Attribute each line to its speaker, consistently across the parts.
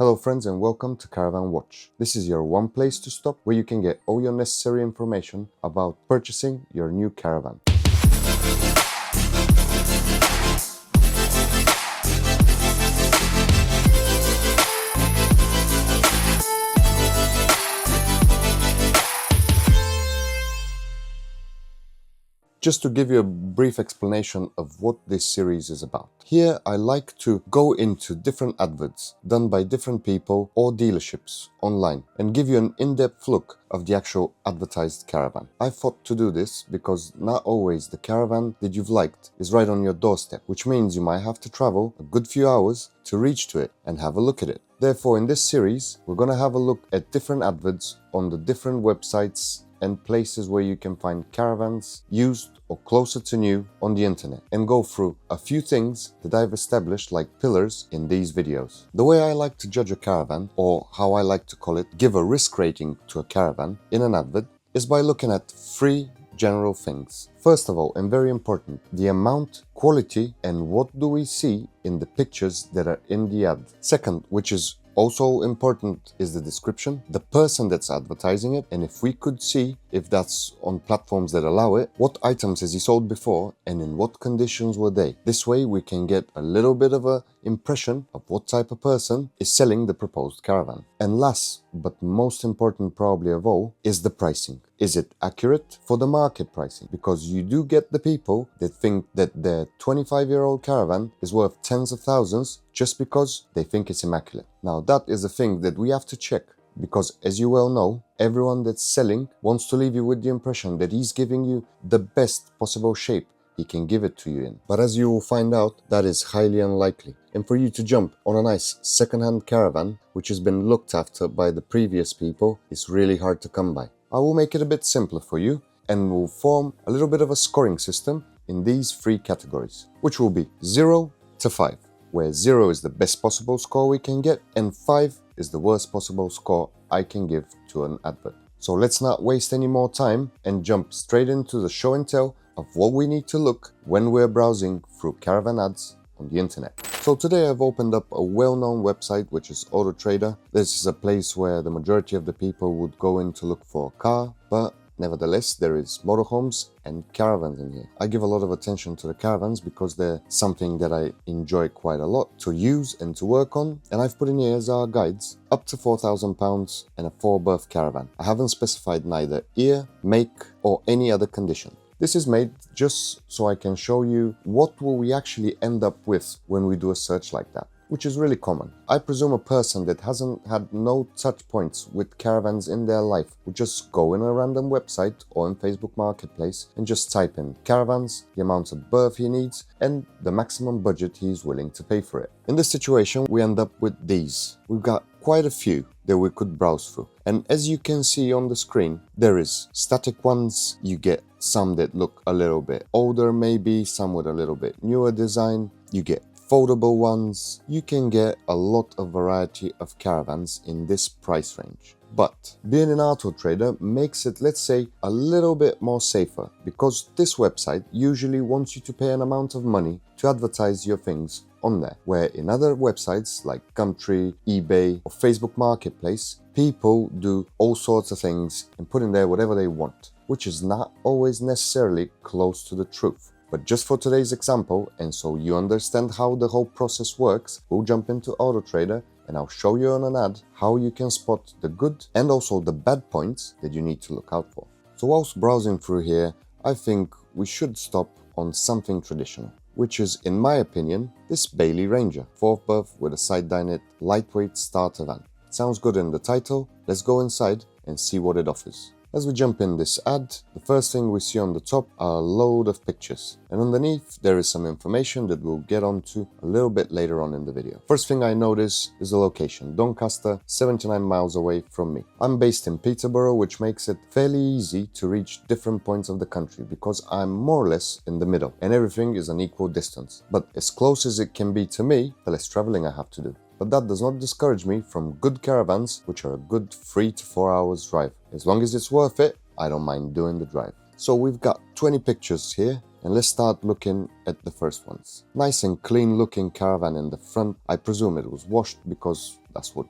Speaker 1: Hello friends and welcome to Caravan Watch. This is your one place to stop where you can get all your necessary information about purchasing your new caravan. Just to give you a brief explanation of what this series is about. Here I like to go into different adverts done by different people or dealerships online and give you an in-depth look of the actual advertised caravan. I thought to do this because not always the caravan that you've liked is right on your doorstep, which means you might have to travel a good few hours to reach to it and have a look at it. Therefore, in this series, we're going to have a look at different adverts on the different websites and places where you can find caravans used or closer to new on the internet and go through a few things that I've established like pillars in these videos. The way I like to judge a caravan, or how I like to call it, give a risk rating to a caravan in an advert, is by looking at three general things. First of all, and very important, the amount, quality, and what do we see in the pictures that are in the ad. Second, which is also important, is the description, the person that's advertising it, and if we could see, if that's on platforms that allow it, what items has he sold before and in what conditions were they. This way we can get a little bit of an impression of what type of person is selling the proposed caravan. And last but most important probably of all is the pricing. Is it accurate for the market pricing? Because you do get the people that think that their 25-year-old caravan is worth tens of thousands just because they think it's immaculate. Now that is a thing that we have to check, because as you well know, everyone that's selling wants to leave you with the impression that he's giving you the best possible shape he can give it to you in. But as you will find out, that is highly unlikely. And for you to jump on a nice second-hand caravan, which has been looked after by the previous people, is really hard to come by. I will make it a bit simpler for you and will form a little bit of a scoring system in these three categories, which will be 0 to 5, where 0 is the best possible score we can get and 5 is the worst possible score I can give to an advert. So let's not waste any more time and jump straight into the show and tell of what we need to look when we're browsing through caravan ads on the internet. So today I've opened up a well-known website, which is Auto Trader. This is a place where the majority of the people would go in to look for a car, but nevertheless there is motorhomes and caravans in here. I give a lot of attention to the caravans because they're something that I enjoy quite a lot to use and to work on, and I've put in here as our guides up to £4,000 and a 4-berth caravan. I haven't specified neither year, make or any other condition. This is made just so I can show you what will we actually end up with when we do a search like that, which is really common. I presume a person that hasn't had no touch points with caravans in their life would just go in a random website or in Facebook Marketplace and just type in caravans, the amount of berth he needs, and the maximum budget he's willing to pay for it. In this situation, we end up with these. We've got quite a few that we could browse through. And as you can see on the screen, there is static ones, you get some that look a little bit older maybe, some with a little bit newer design, you get foldable ones. You can get a lot of variety of caravans in this price range. But being an auto trader makes it, let's say, a little bit more safer, because this website usually wants you to pay an amount of money to advertise your things on there, where in other websites like Gumtree, eBay or Facebook Marketplace, people do all sorts of things and put in there whatever they want, which is not always necessarily close to the truth. But just for today's example, and so you understand how the whole process works, we'll jump into Auto Trader and I'll show you on an ad how you can spot the good and also the bad points that you need to look out for. So whilst browsing through here, I think we should stop on something traditional, which is, in my opinion, this Bailey Ranger, 4th berth with a side dinette, lightweight starter van. Sounds good in the title. Let's go inside and see what it offers. As we jump in this ad, the first thing we see on the top are a load of pictures, and underneath there is some information that we'll get onto a little bit later on in the video. First thing I notice is the location, Doncaster, 79 miles away from me. I'm based in Peterborough, which makes it fairly easy to reach different points of the country because I'm more or less in the middle and everything is an equal distance. But as close as it can be to me, the less traveling I have to do. But that does not discourage me from good caravans, which are a good 3 to 4 hours drive. As long as it's worth it, I don't mind doing the drive. So we've got 20 pictures here, and let's start looking at the first ones. Nice and clean looking caravan in the front. I presume it was washed because That's what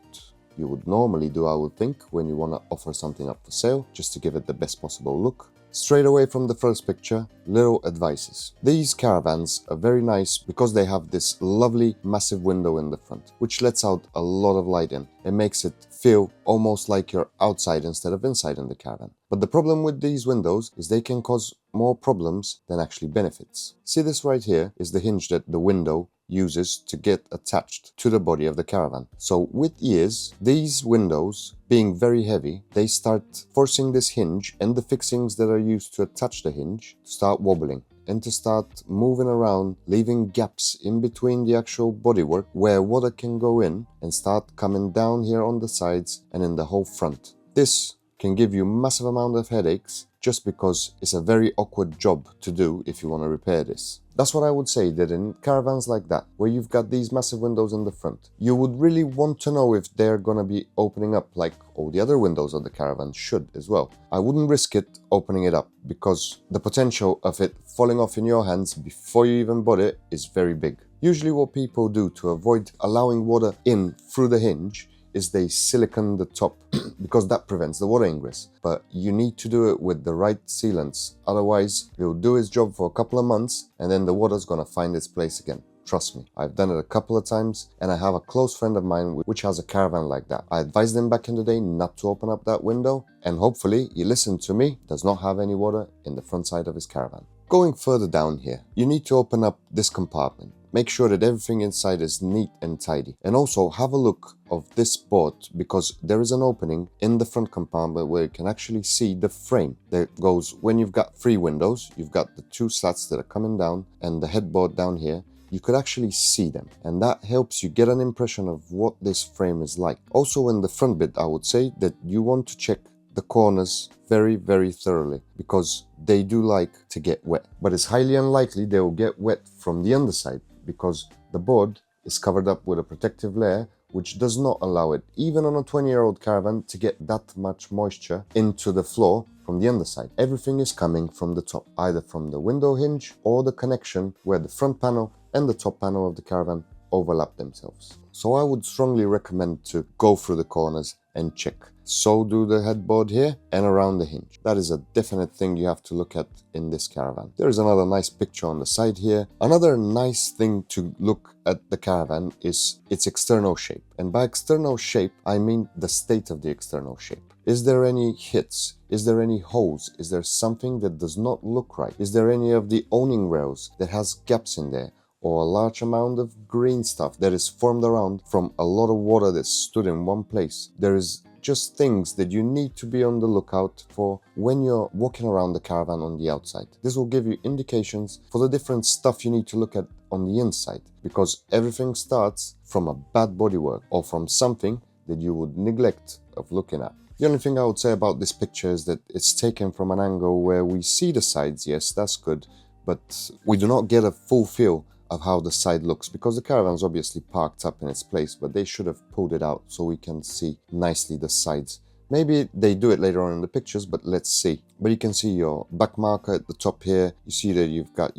Speaker 1: you would normally do, I would think, when you want to offer something up for sale, just to give it the best possible look. Straight away from the first picture, little advices. These caravans are very nice because they have this lovely massive window in the front, which lets out a lot of light in. It makes it feel almost like you're outside instead of inside in the caravan. But the problem with these windows is they can cause more problems than actually benefits. See, this right here is the hinge that the window uses to get attached to the body of the caravan. So with years, these windows being very heavy, they start forcing this hinge and the fixings that are used to attach the hinge to start wobbling and to start moving around, leaving gaps in between the actual bodywork where water can go in and start coming down here on the sides and in the whole front. This can give you massive amount of headaches just because it's a very awkward job to do if you want to repair this. That's what I would say, that in caravans like that, where you've got these massive windows in the front, you would really want to know if they're gonna be opening up like all the other windows of the caravan should as well. I wouldn't risk it opening it up because the potential of it falling off in your hands before you even bought it is very big. Usually what people do to avoid allowing water in through the hinge is they silicone the top because that prevents the water ingress. But you need to do it with the right sealants, otherwise it'll do its job for a couple of months and then the water's gonna find its place again. Trust me, I've done it a couple of times and I have a close friend of mine which has a caravan like that. I advised him back in the day not to open up that window and hopefully he listened to me, does not have any water in the front side of his caravan. Going further down here, you need to open up this compartment. Make sure that everything inside is neat and tidy. And also have a look of this board because there is an opening in the front compartment where you can actually see the frame that goes when you've got 3 windows. You've got the 2 slats that are coming down and the headboard down here. You could actually see them and that helps you get an impression of what this frame is like. Also in the front bit, I would say that you want to check the corners very, very thoroughly because they do like to get wet. But it's highly unlikely they will get wet from the underside because the board is covered up with a protective layer which does not allow it, even on a 20-year-old caravan, to get that much moisture into the floor from the underside. Everything is coming from the top, either from the window hinge or the connection where the front panel and the top panel of the caravan overlap themselves. So I would strongly recommend to go through the corners and check. So do the headboard here and around the hinge. That is a definite thing you have to look at in this caravan. There is another nice picture on the side here. Another nice thing to look at the caravan is its external shape. And by external shape, I mean the state of the external shape. Is there any hits? Is there any holes? Is there something that does not look right? Is there any of the awning rails that has gaps in there? Or a large amount of green stuff that is formed around from a lot of water that stood in one place? There is just things that you need to be on the lookout for when you're walking around the caravan on the outside. This will give you indications for the different stuff you need to look at on the inside, because everything starts from a bad bodywork or from something that you would neglect of looking at. The only thing I would say about this picture is that it's taken from an angle where we see the sides. Yes, that's good, but we do not get a full feel of how the side looks because the caravan's obviously parked up in its place, but they should have pulled it out so we can see nicely the sides. Maybe they do it later on in the pictures, but let's see. But you can see your back marker at the top here. You see that you've got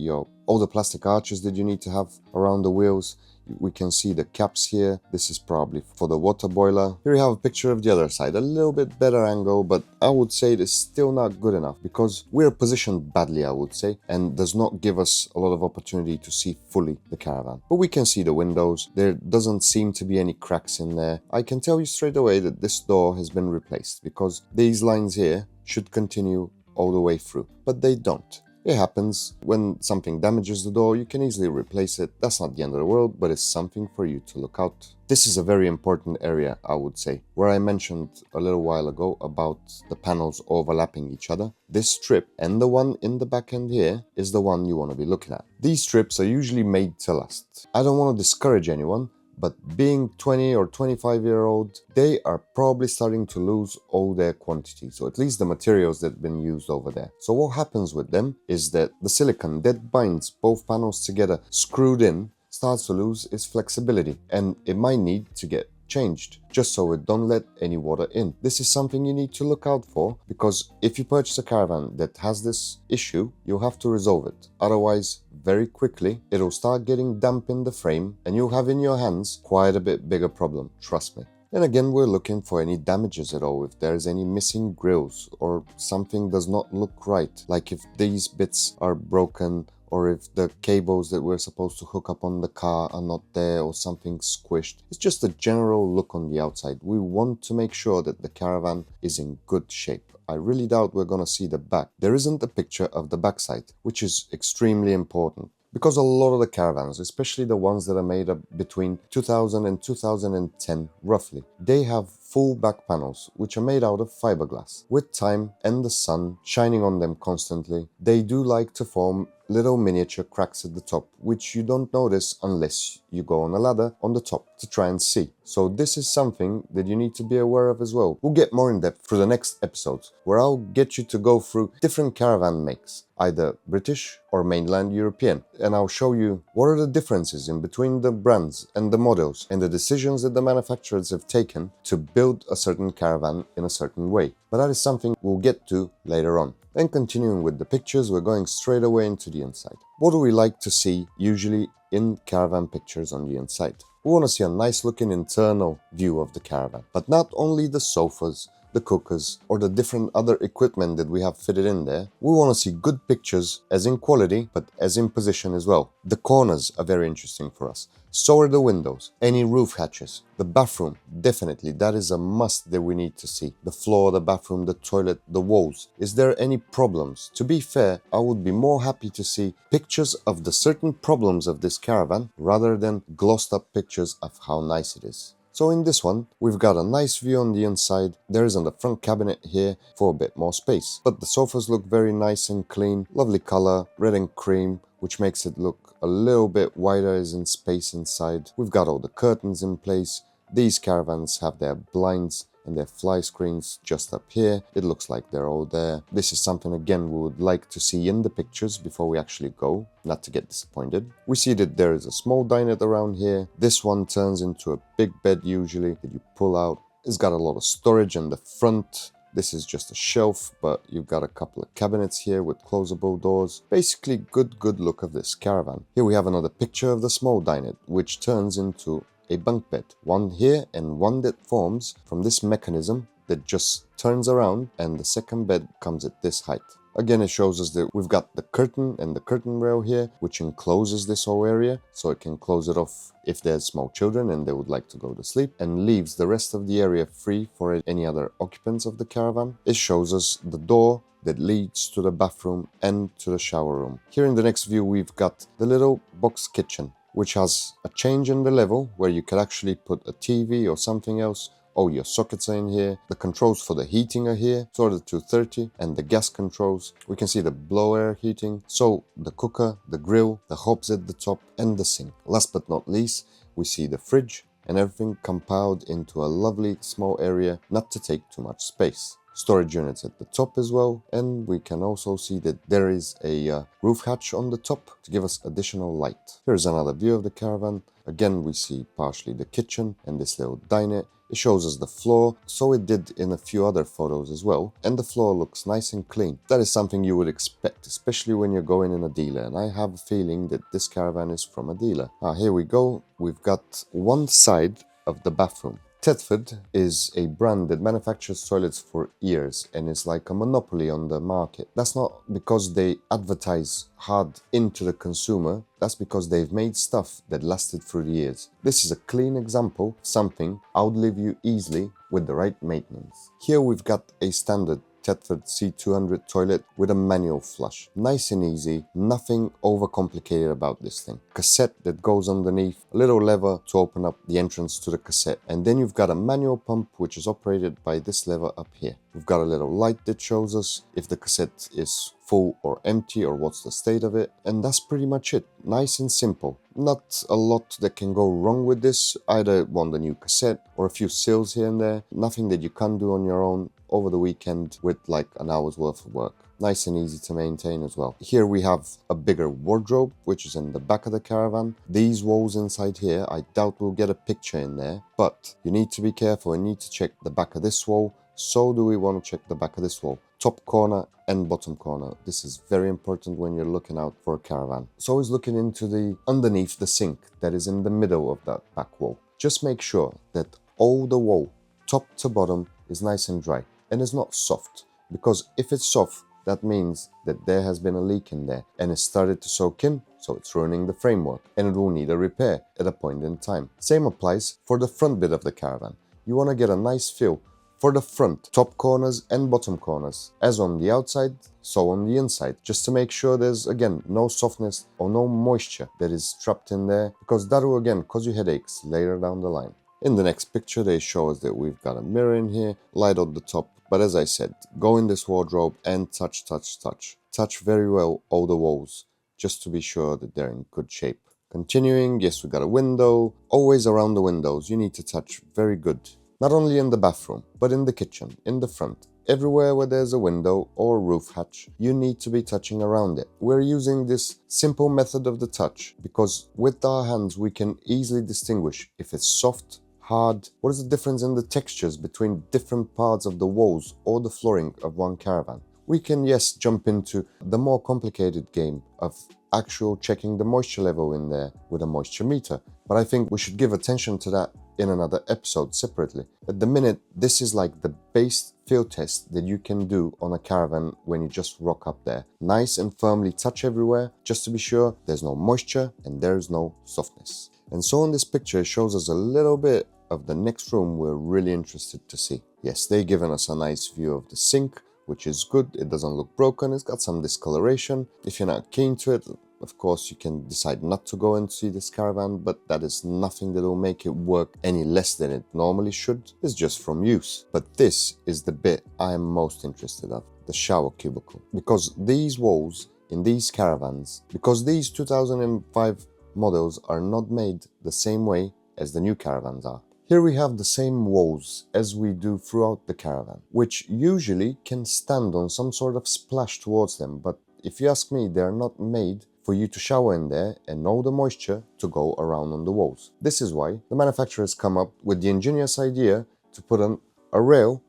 Speaker 1: all the plastic arches that you need to have around the wheels. We can see the caps here. This is probably for the water boiler. Here you have a picture of the other side, a little bit better angle, but I would say it is still not good enough because we're positioned badly, I would say, and does not give us a lot of opportunity to see fully the caravan. But we can see the windows. There doesn't seem to be any cracks in there. I can tell you straight away that this door has been replaced because these lines here should continue all the way through, but they don't. It happens. When something damages the door, you can easily replace it. That's not the end of the world, but it's something for you to look out. This is a very important area, I would say, where I mentioned a little while ago about the panels overlapping each other. This strip and the one in the back end here is the one you want to be looking at. These strips are usually made to last. I don't want to discourage anyone, but being 20 or 25-year-old, they are probably starting to lose all their quantity, so at least the materials that have been used over there. So what happens with them is that the silicone that binds both panels together screwed in starts to lose its flexibility and it might need to get changed, just so it don't let any water in. This is something you need to look out for, because if you purchase a caravan that has this issue, you'll have to resolve it. Otherwise, very quickly, it'll start getting damp in the frame and you'll have in your hands quite a bit bigger problem, trust me. And again, we're looking for any damages at all, if there's any missing grills or something does not look right, like if these bits are broken, or if the cables that we're supposed to hook up on the car are not there, or something squished. It's just a general look on the outside. We want to make sure that the caravan is in good shape. I really doubt we're gonna see the back. There isn't a picture of the backside, which is extremely important, because a lot of the caravans, especially the ones that are made up between 2000 and 2010 roughly, they have full back panels which are made out of fiberglass. With time and the sun shining on them constantly, they do like to form little miniature cracks at the top, which you don't notice unless you go on a ladder on the top to try and see. So this is something that you need to be aware of as well. We'll get more in depth through the next episodes, where I'll get you to go through different caravan makes, either British or mainland European, and I'll show you what are the differences in between the brands and the models and the decisions that the manufacturers have taken to build a certain caravan in a certain way. But that is something we'll get to later on. And continuing with the pictures, we're going straight away into the inside. What do we like to see usually in caravan pictures on the inside? We want to see a nice looking internal view of the caravan, but not only the sofas, the cookers, or the different other equipment that we have fitted in there. We want to see good pictures, as in quality, but as in position as well. The corners are very interesting for us. So are the windows, any roof hatches. The bathroom, definitely, that is a must that we need to see. The floor, the bathroom, the toilet, the walls. Is there any problems? To be fair, I would be more happy to see pictures of the certain problems of this caravan rather than glossed up pictures of how nice it is. So in this one, we've got a nice view on the inside. There isn't a front cabinet here for a bit more space, but the sofas look very nice and clean. Lovely color, red and cream, which makes it look a little bit wider as in space inside. We've got all the curtains in place. These caravans have their blinds and their fly screens just up here. It looks like they're all there. This is something again we would like to see in the pictures before we actually go, not to get disappointed. We see that there is a small dinette around here. This one turns into a big bed usually that you pull out. It's got a lot of storage in the front. This is just a shelf, but you've got a couple of cabinets here with closable doors. Basically, good look of this caravan. Here we have another picture of the small dinette, which turns into a bunk bed. One here and one that forms from this mechanism that just turns around, and the second bed comes at this height. Again, it shows us that we've got the curtain and the curtain rail here, which encloses this whole area, so it can close it off if there's small children and they would like to go to sleep, and leaves the rest of the area free for any other occupants of the caravan. It shows us the door that leads to the bathroom and to the shower room. Here in the next view, we've got the little box kitchen, which has a change in the level where you could actually put a TV or something else. Oh, your sockets are in here. The controls for the heating are here, so are the 230, and the gas controls. We can see the blow air heating, so the cooker, the grill, the hobs at the top, and the sink. Last but not least, we see the fridge, and everything compiled into a lovely small area, not to take too much space. Storage units at the top as well, and we can also see that there is a roof hatch on the top to give us additional light. Here's another view of the caravan. Again, we see partially the kitchen and this little dinette. It shows us the floor, so it did in a few other photos as well, and the floor looks nice and clean. That is something you would expect, especially when you're going in a dealer, and I have a feeling that this caravan is from a dealer. Here we go. We've got one side of the bathroom. Thetford is a brand that manufactures toilets for years and is like a monopoly on the market. That's not because they advertise hard into the consumer, that's because they've made stuff that lasted through the years. This is a clean example of something outlive you easily with the right maintenance. Here we've got a standard Thetford C200 toilet with a manual flush. Nice and easy, nothing overcomplicated about this thing. Cassette that goes underneath, a little lever to open up the entrance to the cassette, and then you've got a manual pump which is operated by this lever up here. We've got a little light that shows us if the cassette is full or empty or what's the state of it, and that's pretty much it. Nice and simple. Not a lot that can go wrong with this. Either want a new cassette or a few seals here and there. Nothing that you can't do on your own over the weekend with like an hour's worth of work. nice and easy to maintain as well. Here we have a bigger wardrobe, which is in the back of the caravan. These walls inside here, I doubt we'll get a picture in there, but you need to be careful and need to check the back of this wall. So do we want to check the back of this wall, top corner and bottom corner. This is very important when you're looking out for a caravan. So always looking into the underneath the sink that is in the middle of that back wall. Just make sure that all the wall, top to bottom, is nice and dry and is not soft, because if it's soft, that means that there has been a leak in there and it started to soak in, so it's ruining the framework and it will need a repair at a point in time. Same applies for the front bit of the caravan. You want to get a nice feel for the front, top corners and bottom corners, as on the outside, so on the inside, just to make sure there's, again, no softness or no moisture that is trapped in there, because that will, again, cause you headaches later down the line. In the next picture, they show us that we've got a mirror in here, light on the top, but as I said, go in this wardrobe and touch. Touch very well all the walls, just to be sure that they're in good shape. Continuing, yes, we got a window. Always around the windows, you need to touch very good. Not only in the bathroom, but in the kitchen, in the front. Everywhere where there's a window or roof hatch, you need to be touching around it. We're using this simple method of the touch because with our hands we can easily distinguish if it's soft, hard. What is the difference in the textures between different parts of the walls or the flooring of one caravan? We can, yes, jump into the more complicated game of actual checking the moisture level in there with a moisture meter, but I think we should give attention to that in another episode separately. At the minute, this is like the base field test that you can do on a caravan when you just rock up there. Nice and firmly touch everywhere, just to be sure there's no moisture and there's no softness. And so in this picture, it shows us a little bit of the next room we're really interested to see. Yes, they've given us a nice view of the sink, which is good. It doesn't look broken. It's got some discoloration. If you're not keen to it, of course, you can decide not to go and see this caravan, but that is nothing that will make it work any less than it normally should. It's just from use. But this is the bit I am most interested of, the shower cubicle. Because these walls in these caravans, because these 2005 models are not made the same way as the new caravans are. Here we have the same walls as we do throughout the caravan, which usually can stand on some sort of splash towards them, but if you ask me, they're not made for you to shower in there and all the moisture to go around on the walls. This is why the manufacturers come up with the ingenious idea to put on a rail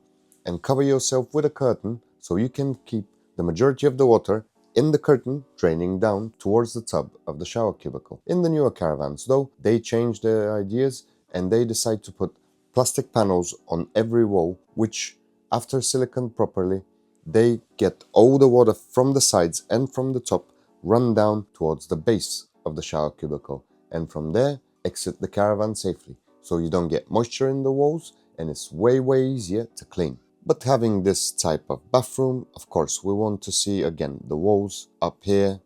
Speaker 1: and cover yourself with a curtain so you can keep the majority of the water in the curtain draining down towards the tub of the shower cubicle. In the newer caravans, though, they change their ideas and they decide to put plastic panels on every wall, which, after siliconed properly, they get all the water from the sides and from the top run down towards the base of the shower cubicle, and from there exit the caravan safely, so you don't get moisture in the walls and it's way easier to clean. But having this type of bathroom, of course, we want to see again the walls up here,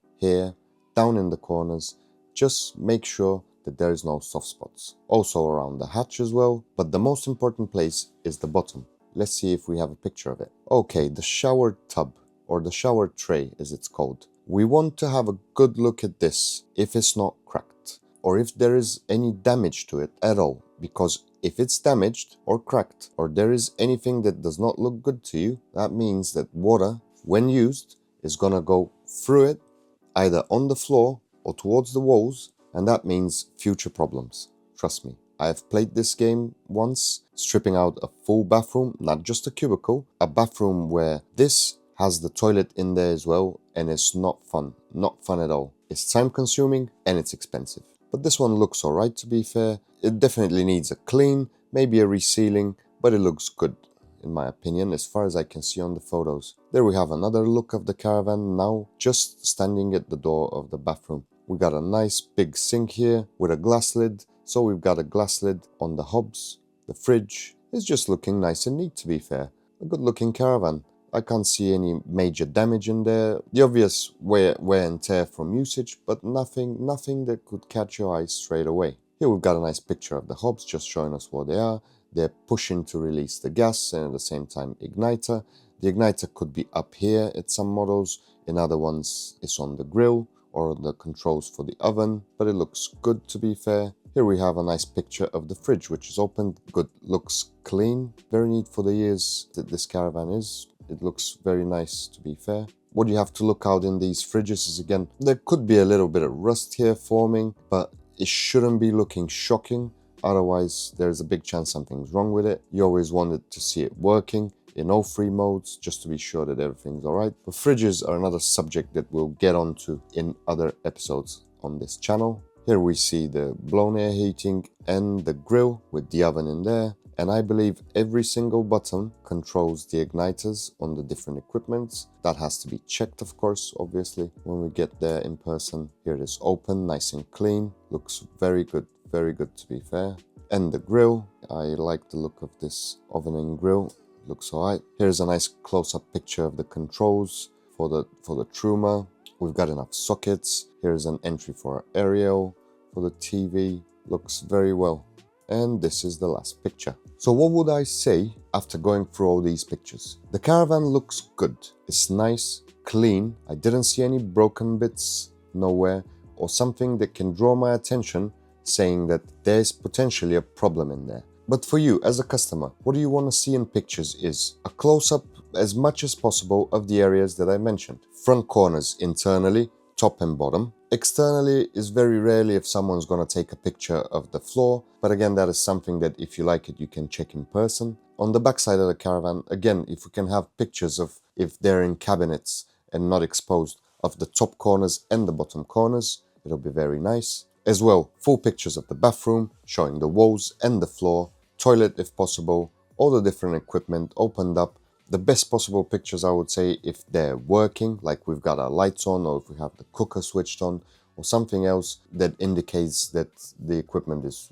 Speaker 1: down in the corners. Just make sure that there is no soft spots. Also around the hatch as well, but the most important place is the bottom. Let's see if we have a picture of it. Okay, the shower tub, or the shower tray as it's called. We want to have a good look at this if it's not cracked, or if there is any damage to it at all, because if it's damaged or cracked, or there is anything that does not look good to you, that means that water, when used, is gonna go through it, either on the floor or towards the walls, and that means future problems. Trust me. I have played this game once, stripping out a full bathroom, not just a cubicle, a bathroom where this has the toilet in there as well, and it's not fun at all. It's time consuming and it's expensive. But this one looks alright, to be fair. It definitely needs a clean, maybe a resealing, but it looks good, in my opinion, as far as I can see on the photos. There we have another look of the caravan now, just standing at the door of the bathroom. We got a nice big sink here with a glass lid. So we've got a glass lid on the hobs. The fridge is just looking nice and neat, to be fair. A good looking caravan. I can't see any major damage in there. The obvious wear and tear from usage, but nothing that could catch your eyes straight away. Here we've got a nice picture of the hobs, just showing us what they are. They're pushing to release the gas and at the same time igniter. The igniter could be up here at some models. In other ones, it's on the grill or the controls for the oven, but it looks good, to be fair. Here we have a nice picture of the fridge, which is opened. Good, looks clean. Very neat for the years that this caravan is. It looks very nice, to be fair. what you have to look out in these fridges is, again, there could be a little bit of rust here forming, but it shouldn't be looking shocking. Otherwise, there's a big chance something's wrong with it. You always wanted to see it working in all three modes, just to be sure that everything's all right. But fridges are another subject that we'll get onto in other episodes on this channel. Here we see the blown air heating and the grill with the oven in there. And I believe every single button controls the igniters on the different equipments. That has to be checked, of course, obviously, when we get there in person. Here it is open, nice and clean. Looks very good to be fair. And the grill, I like the look of this oven and grill. Looks alright. Here's a nice close-up picture of the controls for the Truma. We've got enough sockets. Here's an entry for our aerial for the TV. Looks very well. And this is the last picture. So what would I say after going through all these pictures? The Caravan looks good. It's nice, clean. I didn't see any broken bits nowhere, or something that can draw my attention saying that there's potentially a problem in there. But for you as a customer, what do you want to see in pictures is a close-up as much as possible of the areas that I mentioned. Front corners internally, top and bottom. Externally is very rarely if someone's going to take a picture of the floor, but again, that is something that if you like it, you can check in person. On the back side of the Caravan, again, if we can have pictures of, if they're in cabinets and not exposed, of the top corners and the bottom corners, it'll be very nice. As well, full pictures of the bathroom, showing the walls and the floor, toilet if possible, all the different equipment opened up. The best possible pictures, I would say, if they're working, like we've got our lights on, or if we have the cooker switched on, or something else that indicates that the equipment is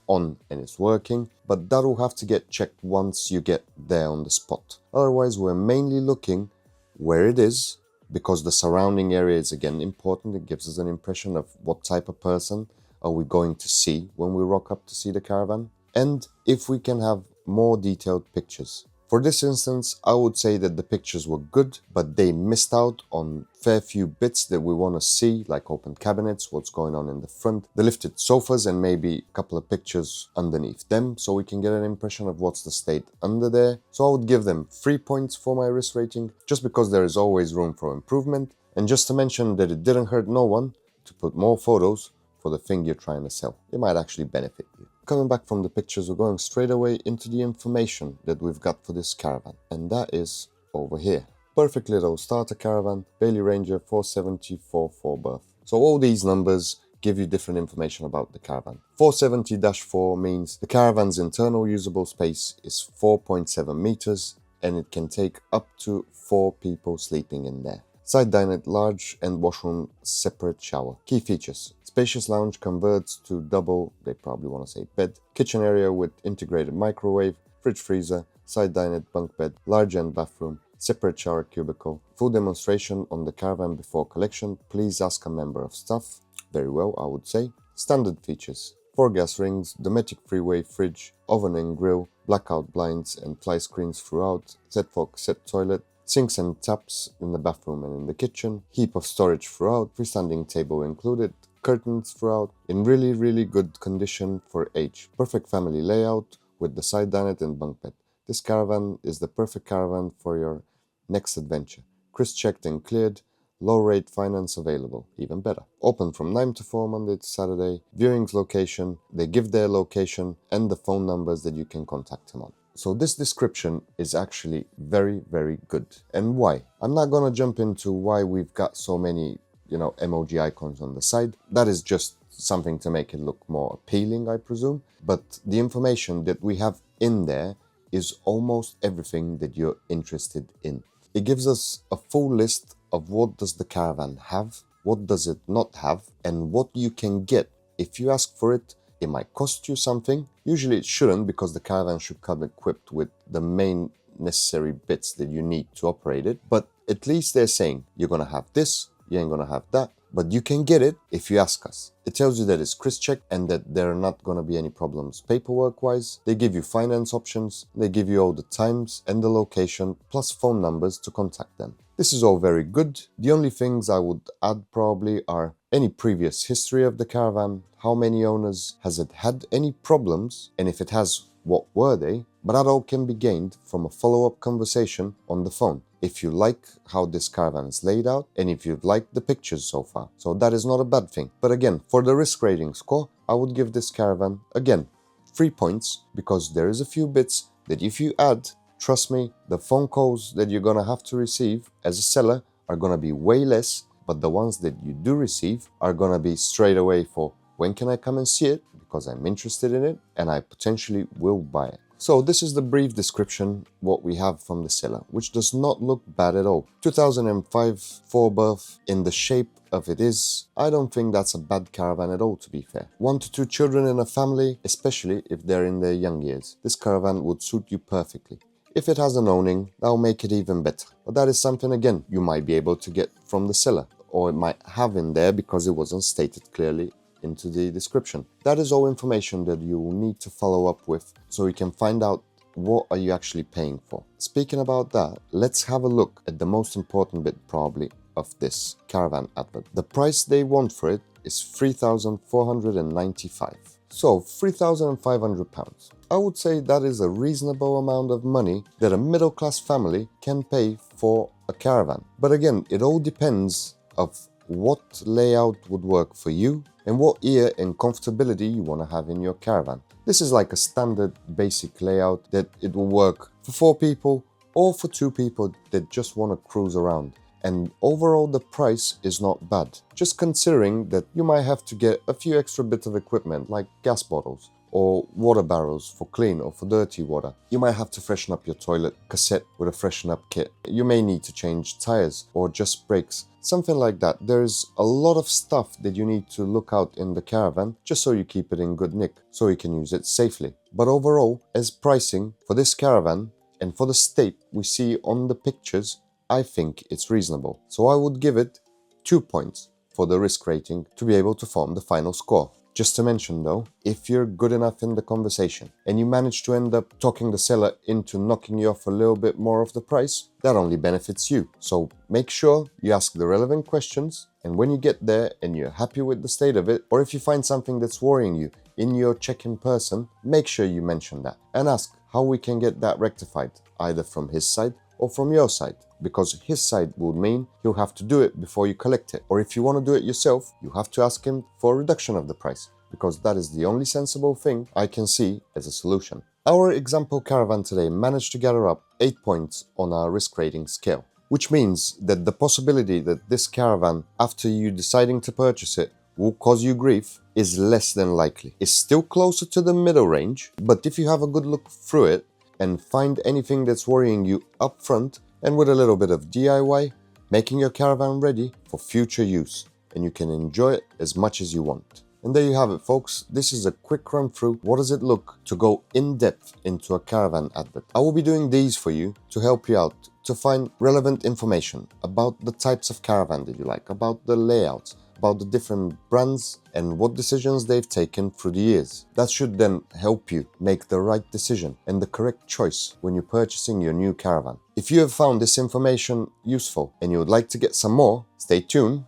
Speaker 1: on and is working. But that will have to get checked once you get there on the spot. Otherwise, we're mainly looking where it is, because the surrounding area is again important. It gives us an impression of what type of person are we going to see when we rock up to see the Caravan, and if we can have more detailed pictures. For this instance, I would say that the pictures were good, but they missed out on fair few bits that we want to see, like open cabinets, what's going on in the front, the lifted sofas, and maybe a couple of pictures underneath them, so we can get an impression of what's the state under there. So I would give them 3 points for my risk rating, just because there is always room for improvement, and just to mention that it didn't hurt no one to put more photos for the thing you're trying to sell. It might actually benefit you. Coming back from the pictures, we're going straight away into the information that we've got for this Caravan, and that is over here. Perfect little starter Caravan, Bailey Ranger 474 4-berth. So all these numbers give you different information about the Caravan. 470-4 means the Caravan's internal usable space is 4.7 meters, and it can take up to 4 people sleeping in there. Side dinette, large, and washroom separate shower. Key features: spacious lounge converts to double, they probably want to say bed. Kitchen area with integrated microwave, fridge freezer, side dinette, bunk bed, large end bathroom, separate shower cubicle. Full demonstration on the Caravan before collection. Please ask a member of staff. Very well, I would say. Standard features: 4 gas rings, Dometic freeway fridge, oven and grill, blackout blinds and fly screens throughout, Z-Fork set toilet, sinks and taps in the bathroom and in the kitchen, heap of storage throughout, freestanding table included, curtains throughout, in really good condition for age. Perfect family layout with the side dinette and bunk bed. This Caravan is the perfect Caravan for your next adventure. Chris checked and cleared, low rate finance available, even better. Open from 9 to 4 Monday to Saturday. Viewings location, they give their location and the phone numbers that you can contact him on. So this description is actually very good. And why? I'm not gonna jump into why we've got so many, emoji icons on the side. That is just something to make it look more appealing, I presume. But the information that we have in there is almost everything that you're interested in. It gives us a full list of what does the Caravan have, what does it not have, and what you can get if you ask for it. It might cost you something. Usually it shouldn't, because the Caravan should come equipped with the main necessary bits that you need to operate it. But at least they're saying you're gonna have this, you ain't gonna have that, but you can get it if you ask us. It tells you that it's Chris checked and that there are not gonna be any problems paperwork wise. They give you finance options, they give you all the times and the location, plus phone numbers to contact them. This is all very good. The only things I would add probably are any previous history of the Caravan, how many owners, has it had any problems, and if it has, what were they? But that all can be gained from a follow-up conversation on the phone. if you like how this caravan is laid out and if you've liked the pictures so far. So that is not a bad thing. But again, for the risk rating score, I would give this caravan, again, 3 points, because there is a few bits that if you add, trust me, the phone calls that you're gonna have to receive as a seller are gonna be way less, but the ones that you do receive are gonna be straight away for when can I come and see it, because I'm interested in it and I potentially will buy it. So this is the brief description what we have from the seller, which does not look bad at all. 2005 4-berth in the shape of it is, I don't think that's a bad caravan at all, to be fair. 1 to 2 children in a family, especially if they're in their young years, this caravan would suit you perfectly. If it has an awning, that'll make it even better. But that is something, again, you might be able to get from the seller, or it might have in there because it wasn't stated clearly into the description. That is all information that you will need to follow up with so you can find out what are you actually paying for. Speaking about that, let's have a look at the most important bit probably of this caravan advert. The price they want for it is £3,495. So £3,500. I would say that is a reasonable amount of money that a middle-class family can pay for a caravan. But again, it all depends of what layout would work for you and what ear and comfortability you want to have in your caravan. This is like a standard basic layout that it will work for 4 people or for 2 people that just want to cruise around. And overall the price is not bad, just considering that you might have to get a few extra bits of equipment like gas bottles or water barrels for clean or for dirty water. You might have to freshen up your toilet cassette with a freshen up kit. You may need to change tires or just brakes, something like that. There's a lot of stuff that you need to look out in the caravan just so you keep it in good nick, so you can use it safely. But overall, as pricing for this caravan and for the state we see on the pictures, I think it's reasonable. So I would give it 2 points for the risk rating to be able to form the final score. Just to mention though, if you're good enough in the conversation and you manage to end up talking the seller into knocking you off a little bit more of the price, that only benefits you. So make sure you ask the relevant questions, and when you get there and you're happy with the state of it, or if you find something that's worrying you in your check-in person, make sure you mention that and ask how we can get that rectified, either from his side or from your side, because his side would mean he'll have to do it before you collect it. Or if you want to do it yourself, you have to ask him for a reduction of the price, because that is the only sensible thing I can see as a solution. Our example caravan today managed to gather up 8 points on our risk rating scale, which means that the possibility that this caravan, after you deciding to purchase it, will cause you grief is less than likely. It's still closer to the middle range, but if you have a good look through it and find anything that's worrying you up front, and with a little bit of DIY, making your caravan ready for future use, and you can enjoy it as much as you want. And there you have it, folks. This is a quick run through what does it look to go in depth into a caravan advert. I will be doing these for you to help you out to find relevant information about the types of caravan that you like, about the layouts, about the different brands and what decisions they've taken through the years. That should then help you make the right decision and the correct choice when you're purchasing your new caravan. If you have found this information useful and you would like to get some more, stay tuned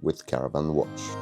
Speaker 1: with Caravan Watch.